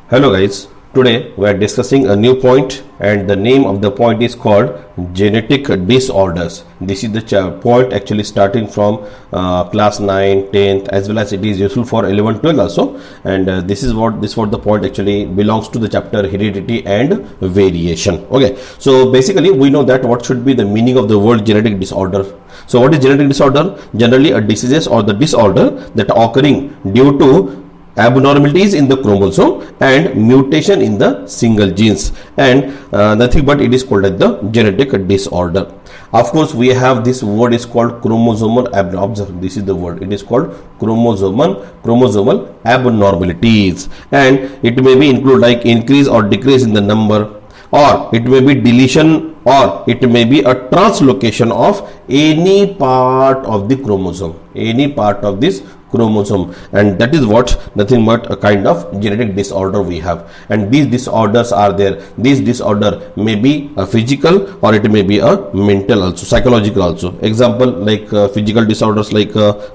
Hello guys, today we are discussing a new point and the name of the point is called genetic disorders. This is the point actually starting from class 9, 10th as well as it is useful for 11, 12 also, and this is what the point actually belongs to the chapter heredity and variation. Okay, so basically we know that what should be the meaning of the word genetic disorder. So what is genetic disorder? Generally a diseases or the disorder that are occurring due to abnormalities in the chromosome and mutation in the single genes, and nothing but it is called as the genetic disorder. Of course we have this word is called chromosomal observe. This is the word, it is called chromosomal abnormalities, and it may be include like increase or decrease in the number, or it may be deletion, or it may be a translocation of any part of the chromosome, any part of this chromosome, and that is what nothing but a kind of genetic disorder we have. And these disorders are there. This disorder may be a physical or it may be a mental also, psychological also. Example like physical disorders like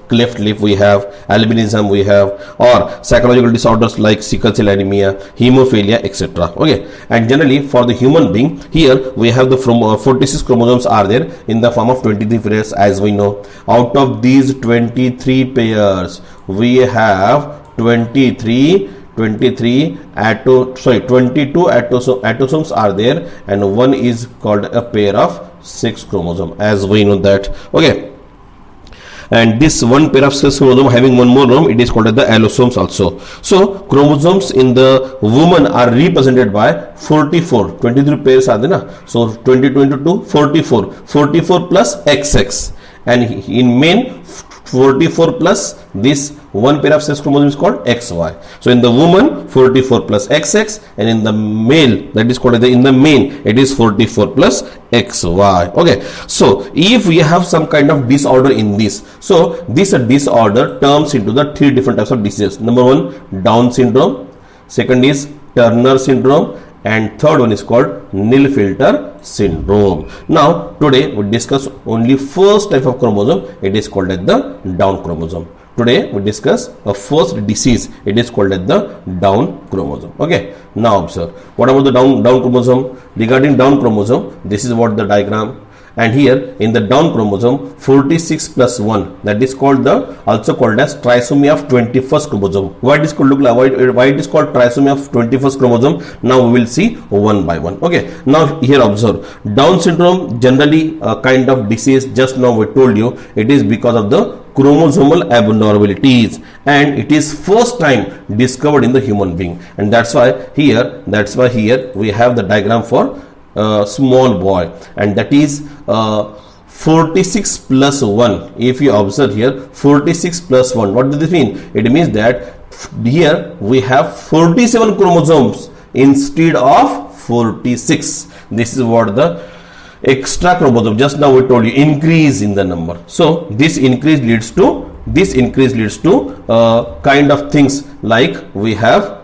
cleft lip we have, albinism we have, or psychological disorders like sickle cell anemia, hemophilia, etc. Okay, and generally for the human being here we have the 46 chromosomes are there in the form of 23 pairs as we know. Out of these 23 pairs we have 22 autosomes are there, and one is called a pair of 6 chromosome as we know that. Okay, and this one pair of 6 chromosome having one more name, it is called as the allosomes also. So chromosomes in the woman are represented by 44, 23 pairs are there na? So 22 into 2, 44 plus XX, and in men 44 plus this one pair of 6 chromosomes is called XY. So in the woman 44 plus XX, and in the male, that is called in the man, it is 44 plus XY. Okay, so if we have some kind of disorder in this, so this disorder terms into the 3 different types of diseases. Number 1, Down syndrome, second is Turner syndrome, and third one is called Nilfelter syndrome. Now today we discuss only first type of chromosome, it is called as the Down chromosome. Today we discuss a first disease, it is called as the Down chromosome. Okay, now observe what about the Down chromosome. Regarding Down chromosome, this is what the diagram, and here in the Down chromosome 46 plus 1, that is called the also called as trisomy of 21st chromosome. Why it is called, look like why it is called trisomy of 21st chromosome, now we will see one by one. Okay, now here observe Down syndrome, generally a kind of disease, just now we told you it is because of the chromosomal abnormalities, and it is first time discovered in the human being, and that's why here we have the diagram for small boy, and that is 46 plus 1. If you observe here 46 plus 1, what does this mean? It means that here we have 47 chromosomes instead of 46. This is what the extra chromosome, just now we told you, increase in the number. So this increase leads to kind of things like we have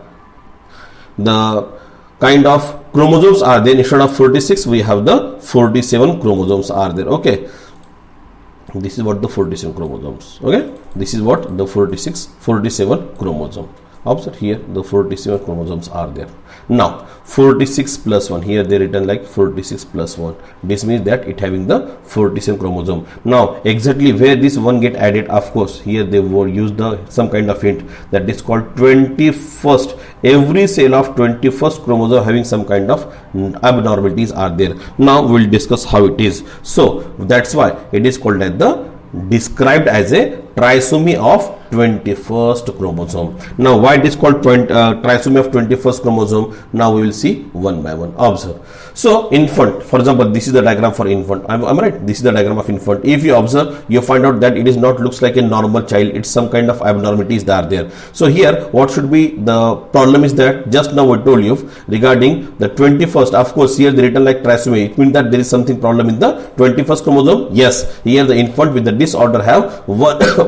the kind of chromosomes are there, instead of 46 we have the 47 chromosomes are there. Okay, this is what the 47 chromosomes. Okay, this is what the 47 chromosome. Observe here the 47 chromosomes are there. Now 46 plus 1, here they written like 46 plus 1, this means that it having the 47 chromosome. Now exactly where this one get added, of course here they will use the some kind of hint, that is called 21st. Every cell of 21st chromosome having some kind of abnormalities are there. Now we will discuss how it is. So that's why it is called as the described as a trisomy of 21st chromosome. Now why it is called trisomy of 21st chromosome, now we will see one by one. Observe. So infant, for example, this is the diagram for infant. I'm right, this is the diagram of infant. If you observe, you find out that it is not looks like a normal child, it's some kind of abnormalities that are there. So here what should be the problem is that just now I told you regarding the 21st, of course here they written like trisomy, it means that there is something problem in the 21st chromosome. Yes, here the infant with the disorder have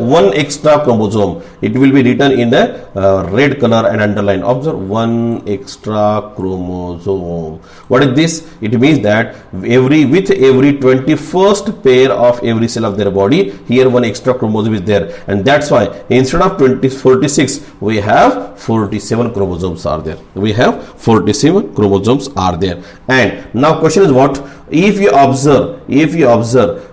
one extra chromosome. It will be written in the red color and underline. Observe, one extra chromosome. What is this? It means that with every 21st pair of every cell of their body, here one extra chromosome is there, and that's why instead of 46 we have 47 chromosomes are there. We have 47 chromosomes are there. And now question is what? If you observe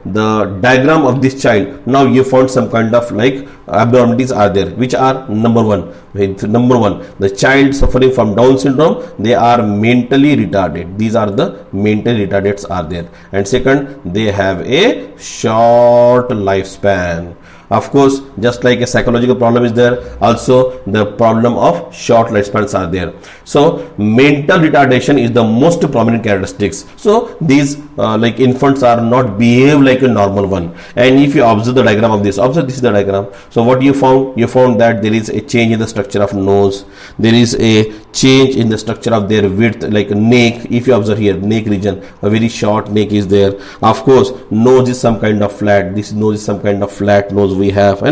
the diagram of this child, now you found some kind of like abnormalities are there, which are number one, the child suffering from Down syndrome, they are mentally retarded. These are the mentally retarded are there. And second, they have a short lifespan. Of course, just like a psychological problem is there, also the problem of short lifespans are there. So mental retardation is the most prominent characteristics. So these like infants are not behave like a normal one. And if you observe the diagram of this, observe this is the diagram. So what you found? You found that there is a change in the structure of nose. There is a change in the structure of their width, like neck. If you observe here, neck region, a very short neck is there. Of course, nose is some kind of flat. This nose is some kind of flat nose we have,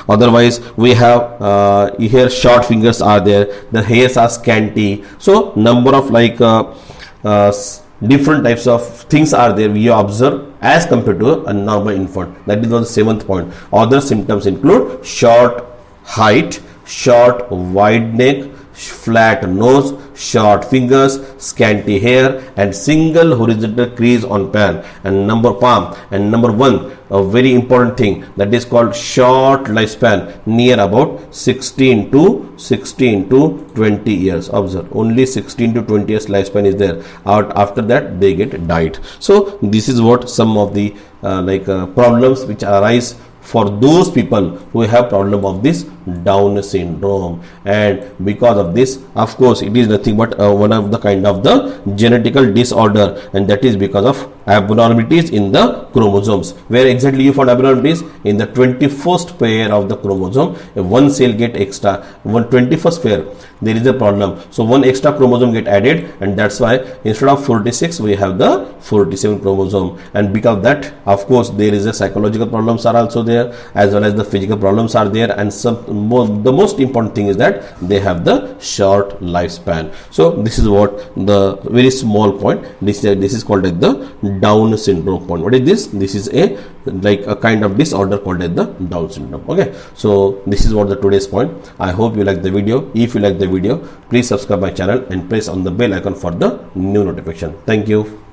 otherwise we have here short fingers are there, the hairs are scanty. So number of like different types of things are there we observe as compared to a normal infant. That is the 7th point. Other symptoms include short height, short wide neck, flat nose, short fingers, scanty hair, and single horizontal crease on palm and palm. And number 1, a very important thing, that is called short lifespan, near about 16 to 20 years. Observe, only 16 to 20 years lifespan is there. After that they get died. So this is what some of the problems which arise for those people who have problem of this Down syndrome. And because of this, of course, it is nothing but one of the kind of the genetical disorder, and that is because of abnormalities in the chromosomes. Where exactly you found abnormalities? In the 21st pair of the chromosome, one cell get extra, 21st pair, there is a problem. So one extra chromosome get added, and that's why instead of 46 we have the 47 chromosome. And because of that, of course, there is a psychological problems are also there, as well as the physical problems are there, and the most important thing is that they have the short lifespan. So this is what the very small point. This is called as the Down syndrome point. What is this? This is a kind of disorder called as the Down syndrome. Okay, so this is what the today's point. I hope you like the video. If you like the video, please subscribe my channel and press on the bell icon for the new notification. Thank you.